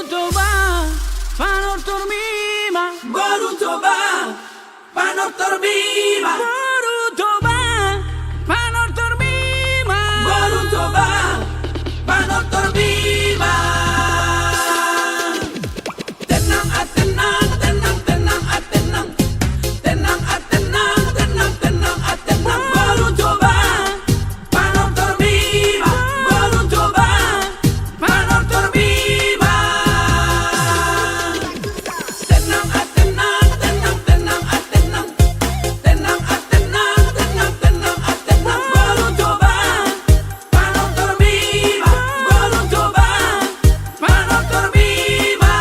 toba, panortor mima. Baru toba, panortor mima. Baru toba, panortor mima. Baru toba, panortor mima. Tenang, tenang, tenang, tenang, tenang. Tenang, tenang, tenang, tenang, tenang. Baru toba, panortor mima. Baru toba, panortor mima. Tenang, tenang, tenang, tenang, tenang. Tenang, tenang, tenang, tenang, tenang. Baru toba, panortor mima. Baru toba, panortor mima.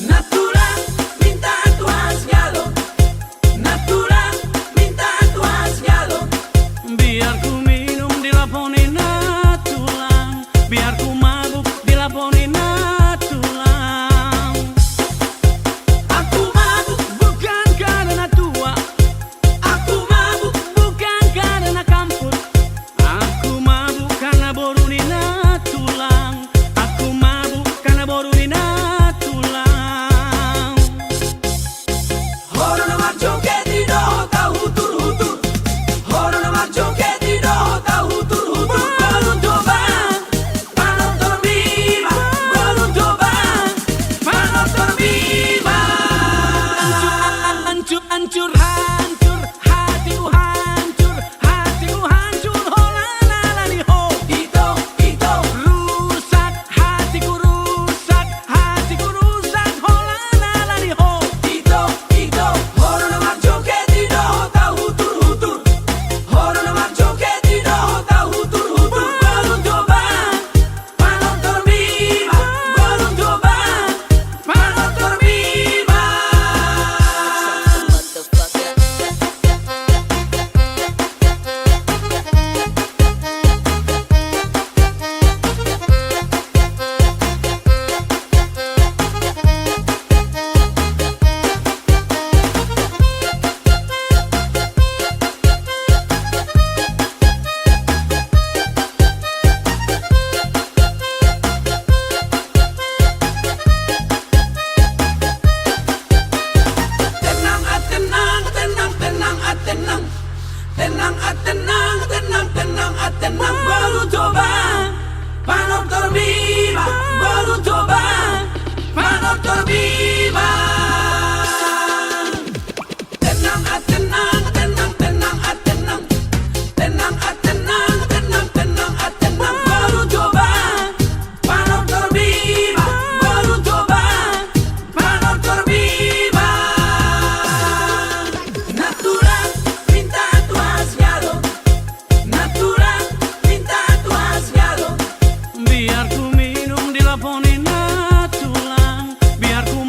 Natural, minta tu hasgado. Natural, minta tu hasgado. Biar ku minum dilaponin tulang, biar ku mabuk dilaponin tulang. Aku mabuk, Bukan karena tua, aku mabuk. bukan karena kamput. Aku mabuk karena borunina tulang. Aku mabuk karena borunina tulang. Horo na marcho ke di do ta hutur hutur. Horo na marcho ke di do ta hutur hutur. Baru toba, panortor mima. Baru toba, panortor mima. Hancur, hancur, hancur, hatiku hancur, hatiku hancur, ho la la la li ho. Ito, ito, Rusak, hatiku rusak, ho la la la li ho. ito, ito. Horo na marcho ke di do ta hutur hutur. Horo na marcho ke di do ta hutur hutur. Baru toba, panortor mima. Baru toba, panortor mima. Tenang, tenang, tenang, tenang, tenang. Tenang, tenang, tenang, tenang, tenang. Baru toba, panortor mima. Baru toba, panortor mima. Tenang, tenang, tenang, tenang, tenang. Tenang, tenang, tenang, tenang, tenang. Baru toba, panortor mima. Baru toba, panortor mima. Natural, minta tu hasgado. Natural, minta tu hasgado. Biar ku minum dilaponin tulang, biar ku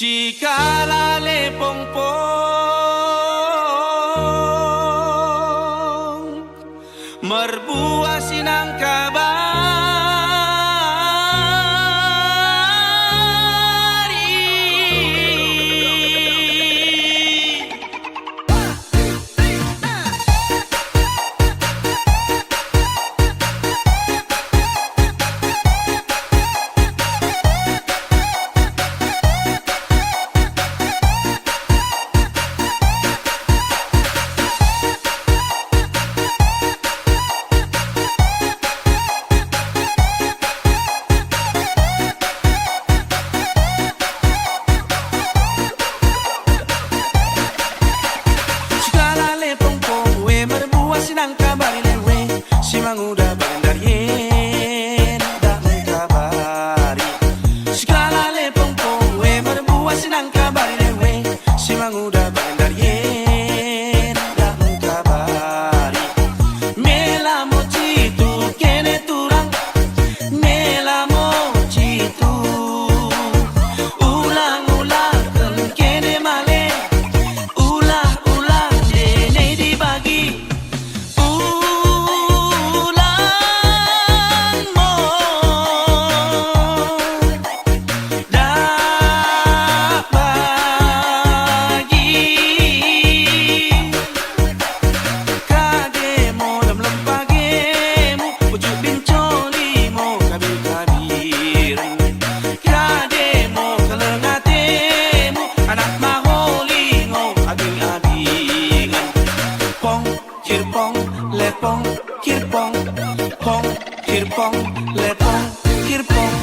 Cikalale pongpong merbuah sinang Simang udah bandarien dak mengkabari Cikalale pongpong we merbuah sinang kabari lewe Simang udah bandarien dak mengkabari Mela mo citu kene turang Mela mo citu ulang-ulang kene male ulah-ulah dene dibagi Lepong, kirpong, pong, kirpong, lepong, kirpong.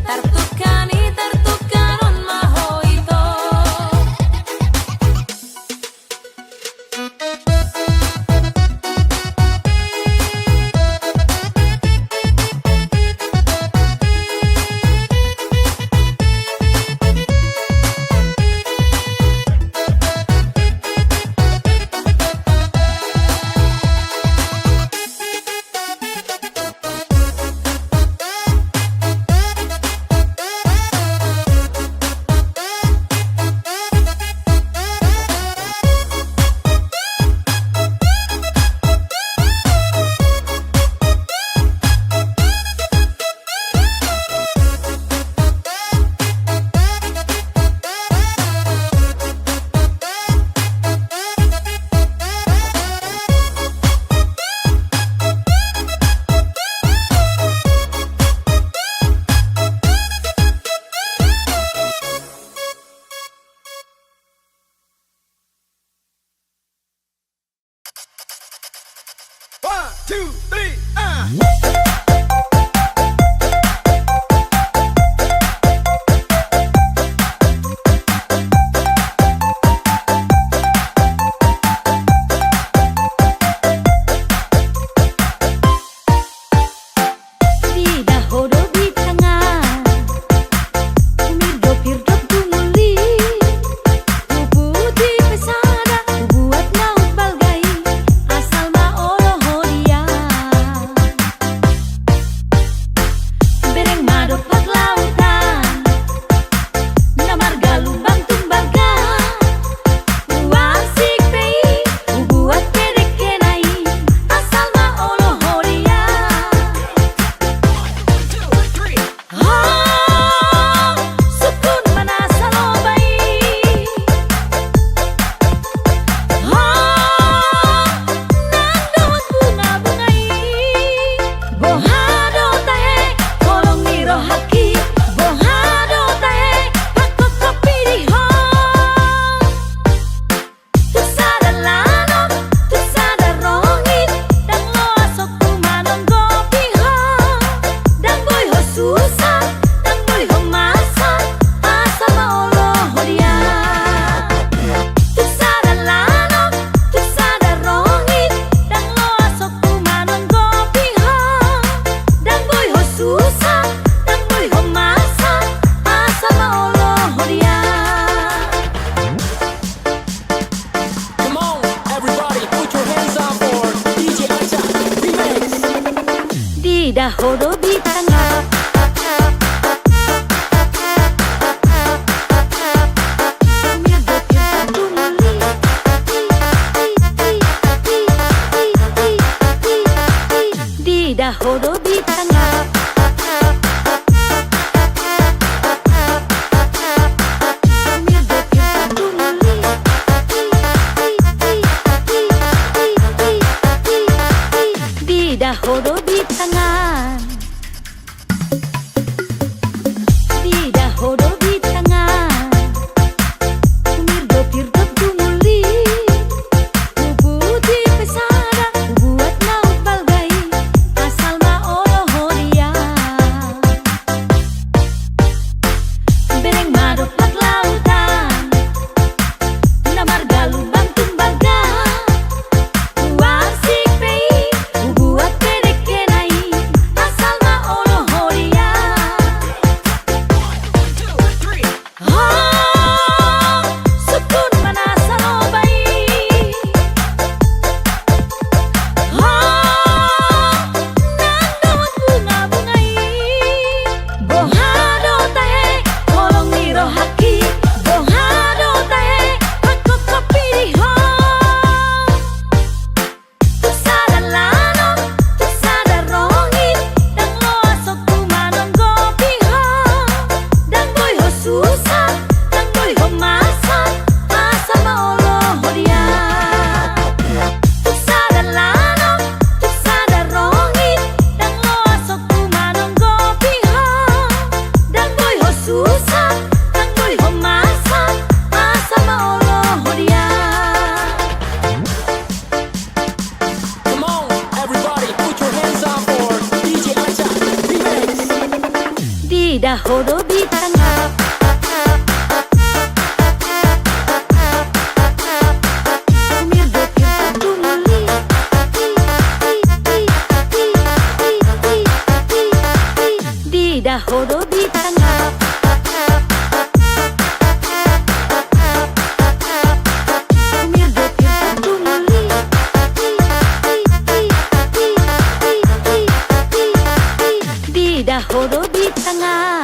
Tartukani, tartukanon maho ito. One, two, three, Di dahulu di tengah Mirdop-irdop dumuli Ubu di pesada Buat naut balgai Asal maolo hodia Bereng madopak lautan Namarga lubang tumbaga Wasik pei Buat kedek kenai Asal maolo hodia Sukun mana salobay Nandawat bunga-bungay Bohado tahe kolong niro haki Bohado tahe pakok kapiriho Tusada lanok, tusada rongit Dan lo asok kumanong gopiho Dan boy ho susah Dan boy ho masak Asa maolo hodia Tusada lanok, tusada rongit Dan lo asok kumanong gopiho Dan boy ho susah Dan boy ho masak Asa maolo hodia. Come on, everybody, put your hands up for DJ Acha Remix. Di dahulu di tengah Di dahulu di tengah Di dahulu di tengah Di dahulu di tengah Mirdop-irdop dumuli Ubu di pesada Buat naut balgai Asal maolo hodia Bereng madopak lautan Namarga lubang tumbaga Wasik pei Buat kedek kenai Asal maolo hodia Sukun mana salobay Nandawat bunga-bungay Bohado tahe kolong niro haki Bohado tahe pakok kapiriho Tusada lanok, tusada rongit Dan lo asok kumanong gopiho Dan boy ho susah Dan boy ho masak Asa maolo hodia Tusada lanok, tusada rongit Dan lo asok kumanong gopiho Dan boy ho susah Dan boy ho masak Asa maolo hodia. Come on, everybody, put your hands up for DJ Acha Remix. Di dahulu horo di tengah. Umir bokir tentu muli. Di dahoro di tengah. Umir bokir tentu muli. Di dahoro di tangan.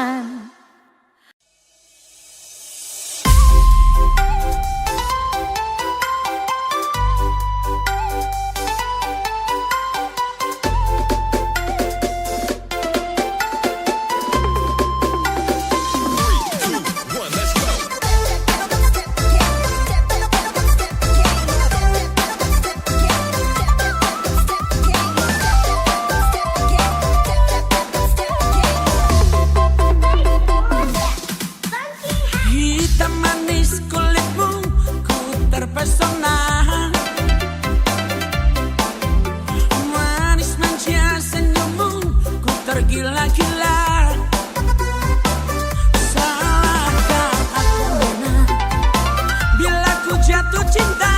Hitam manis kulitmu, ku terpesona. Manis manja senyummu, ku tergila-gila. Salahkah aku mana bila ku jatuh cinta?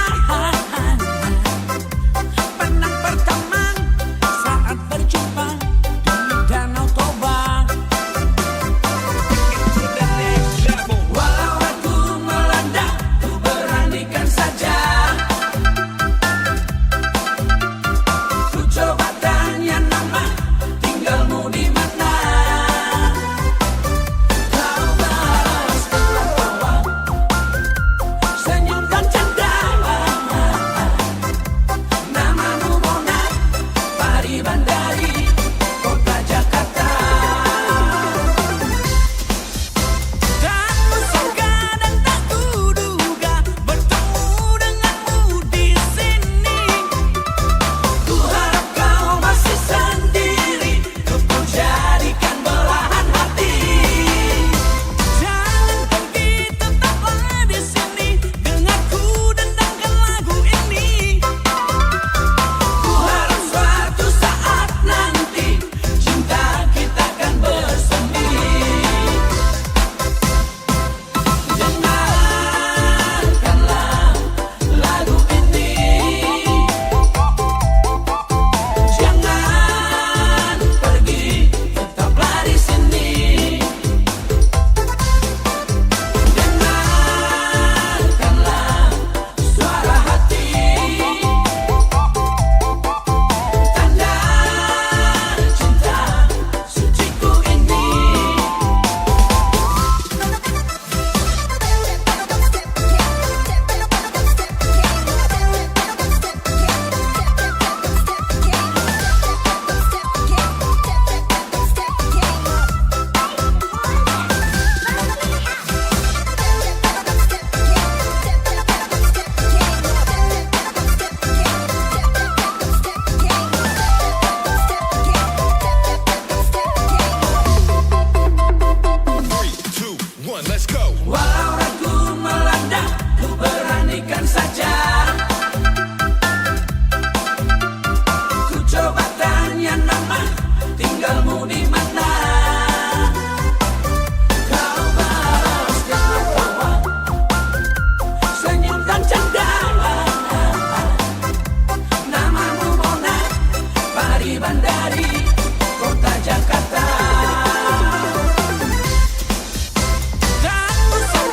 Pandang pertama saat berjumpa di Danau Toba. Walau aku melanda, ku beranikan saja. Ku coba tanya nama, tinggalmu di mana? Kau balas dengan tawa, senyum dan canda. Namamu Mona, Pari Bandari, kota Jakarta. Tak kusangka dan tak kuduga bertemu denganmu di sini. Ku harap kau masih sendiri, ku jadikan belahan hati. Jangan pergi, tetaplah di sini, dengarku dendangkan lagu ini. Ku harap suatu saat nanti cinta kita akan bersemi. Dengarkanlah lagu ini, jangan pergi, tetaplah di sini. Dengarkanlah suara hati, tanda cinta suciku ini. Walau ragu melanda, ku beranikan saja. Ku coba tanya nama, tinggalmu di mana? Kau balas dengan tawa, senyum dan canda. Namamu Mona, Pari Bandari, kota Jakarta. Tak kusangka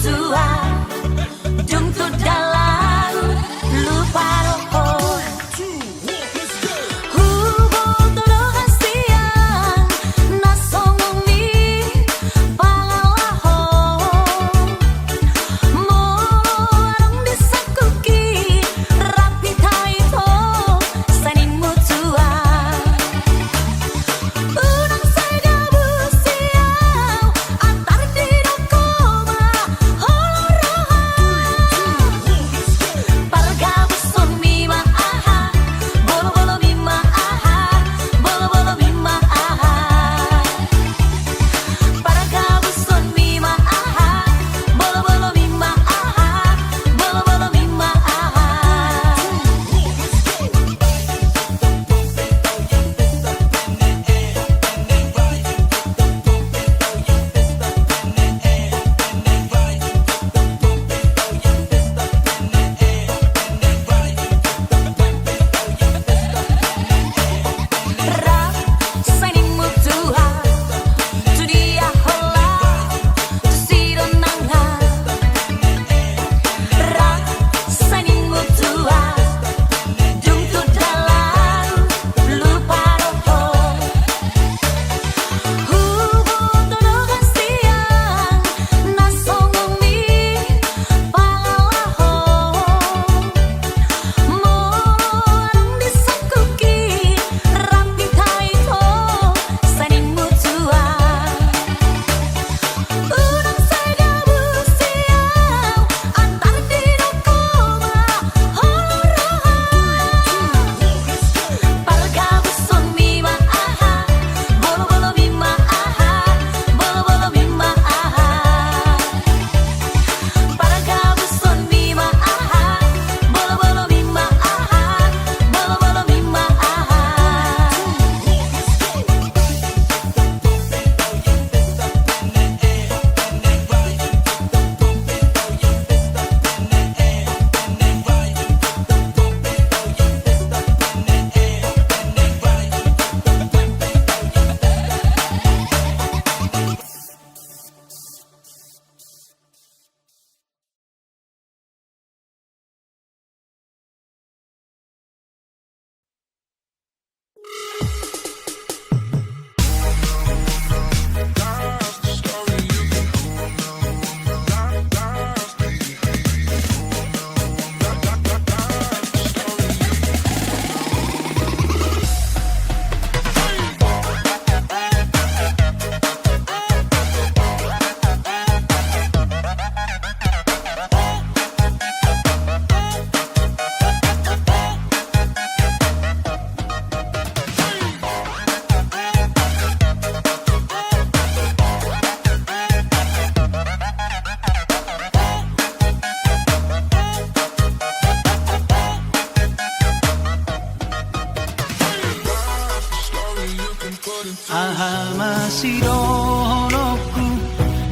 tua junto dalam lupa roho hubo todo hasia nasongi palawaho morong disakuki rapi taito saning mutua unang saga busiau antar diri koma holoroha parga busoni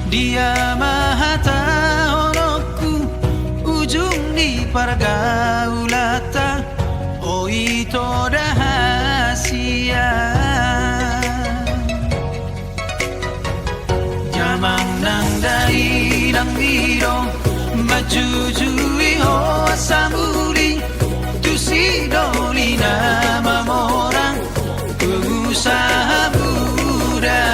Dia maha tahu ujung di pergaulata oh itu rahasia Jamang nang dari nang biro majujui ho samuli tu si doli nama orang pengusaha muda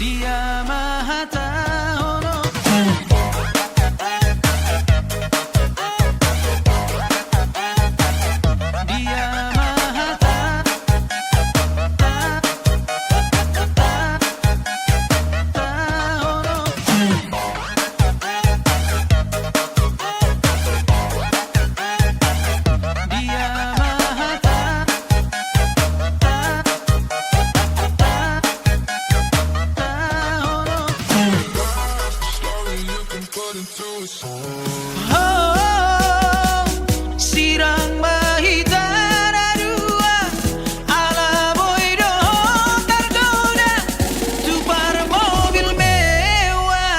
Dia maha tahu Dia maha Sirang mahitara dua ala boido tergoda tupar mobil mewah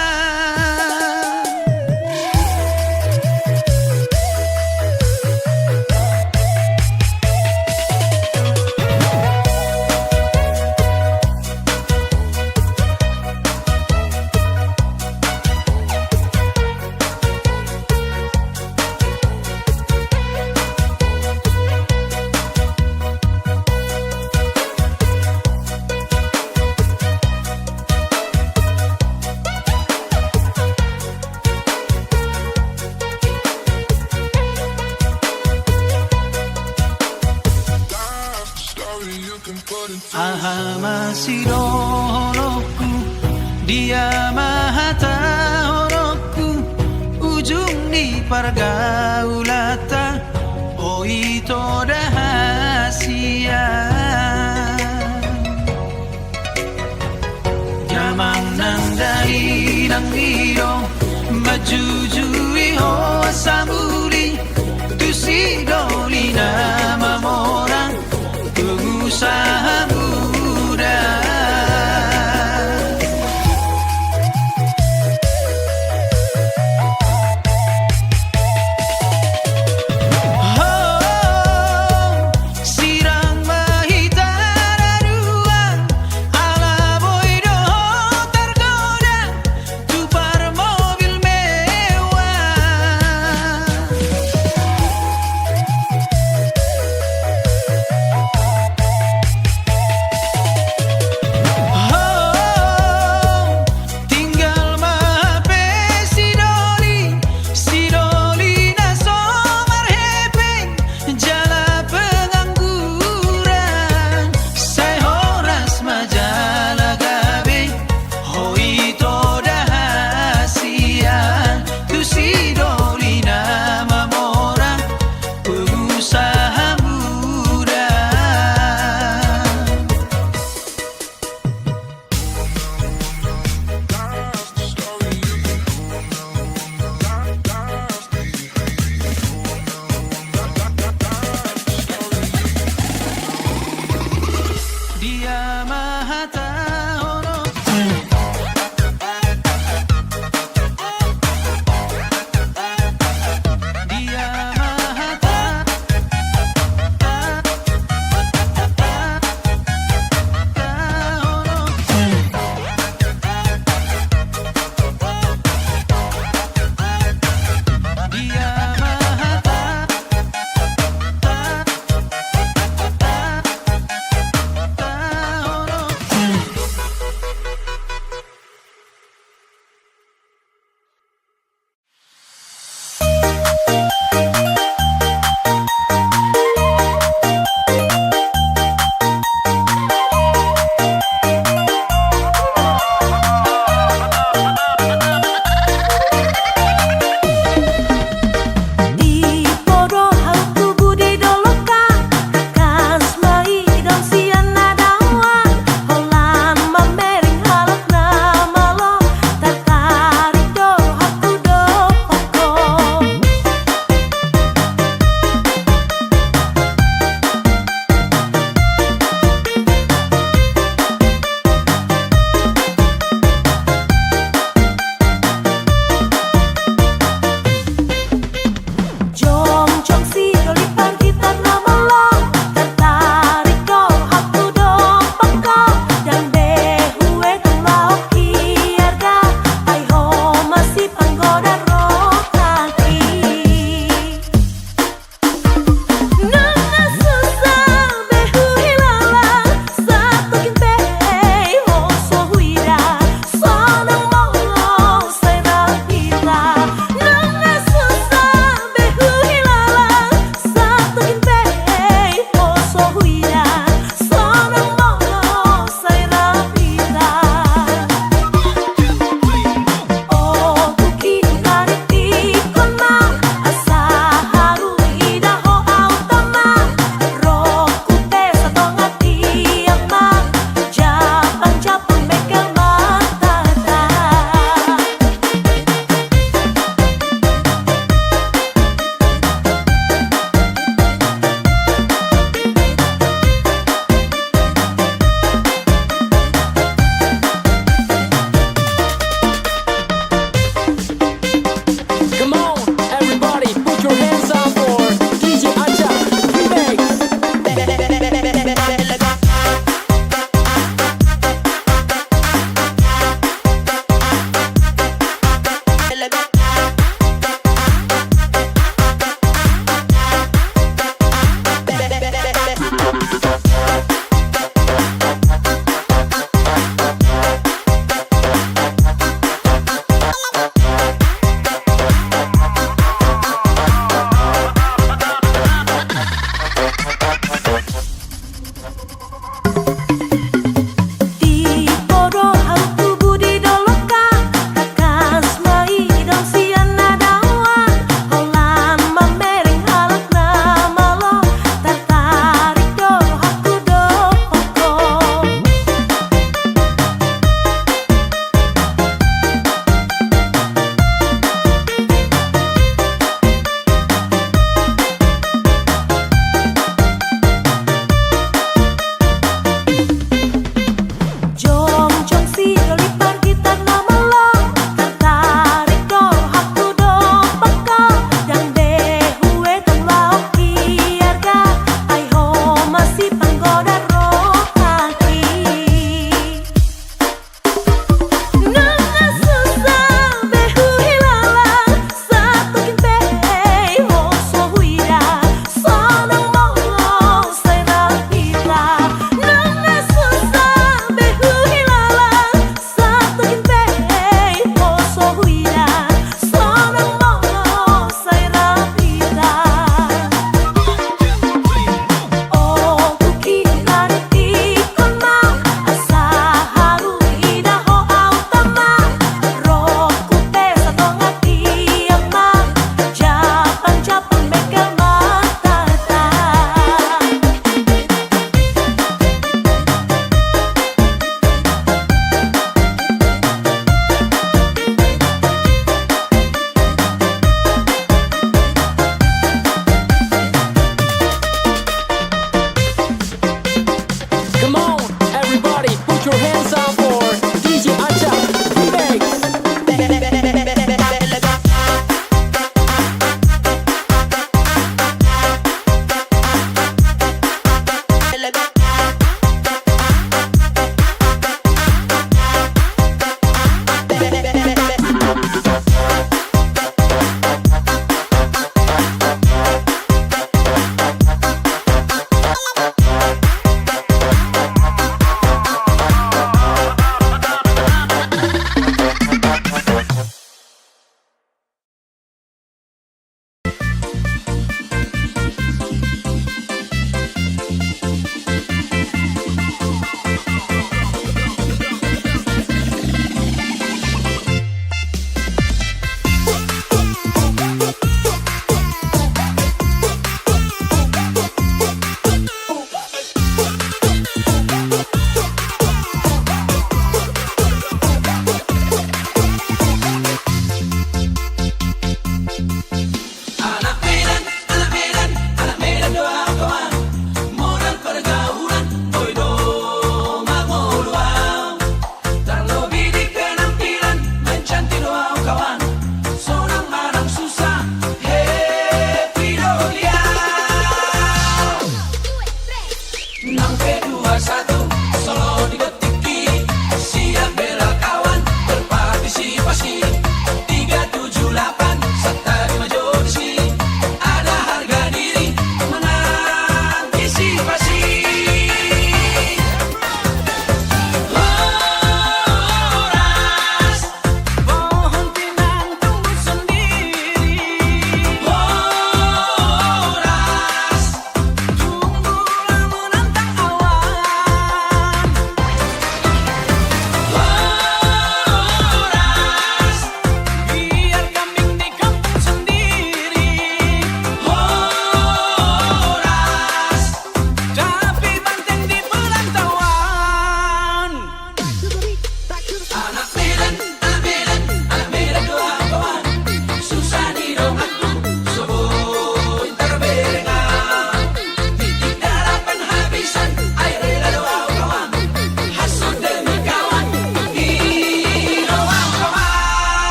Aha masih doloku Dia maha tahu ujung di pergaulata oh itu rahasia Jamang nang dari nang biro majujui ho samuli tu si doli nama orang pengusaha muda Sirang mahitara dua ala boido tergoda tupar mobil mewah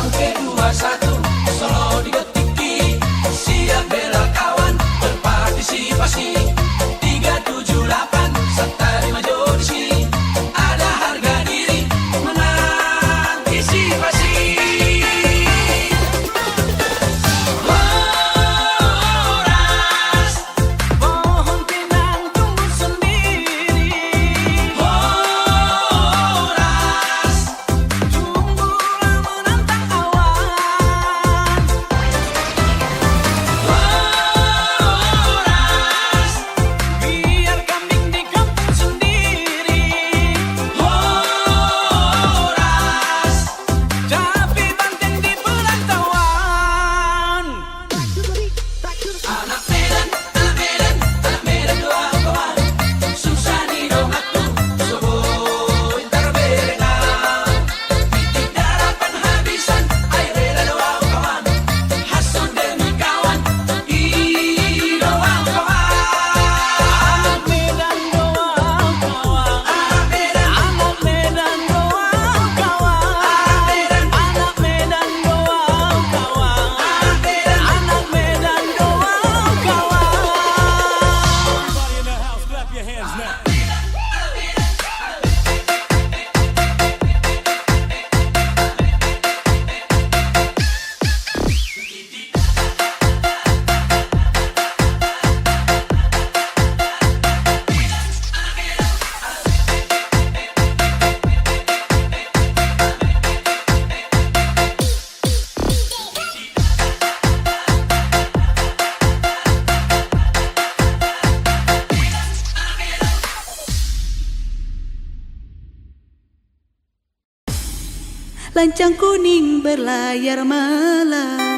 K21 Solo digetiki, siap bela kawan, berpartisipasi 378 serta 5 jodisi, ada harga diri mengantisipasi. Horas, Pohon pinang tumbuh sendiri. horas, Tumbuhlah menantang awan. horas, Biar kambing di kampung sendiri. horas. Tapi banteng di perantauan. Anak Medan, anak Medan, anak Medan doa kawan. Susah nih dong aku, soboy terberenang. Titik daratan habisan, air rela doa kawan. Hasut demi kawan, doa kawan. Anak Medan doa kawan. Anak Medan, Anak Medan doa kawan. Medan, Anak Medan doa kawan. anak Medan. Anak Medan doa kawan. Everybody in the house, clap your hands now. Lancang kuning berlayar malam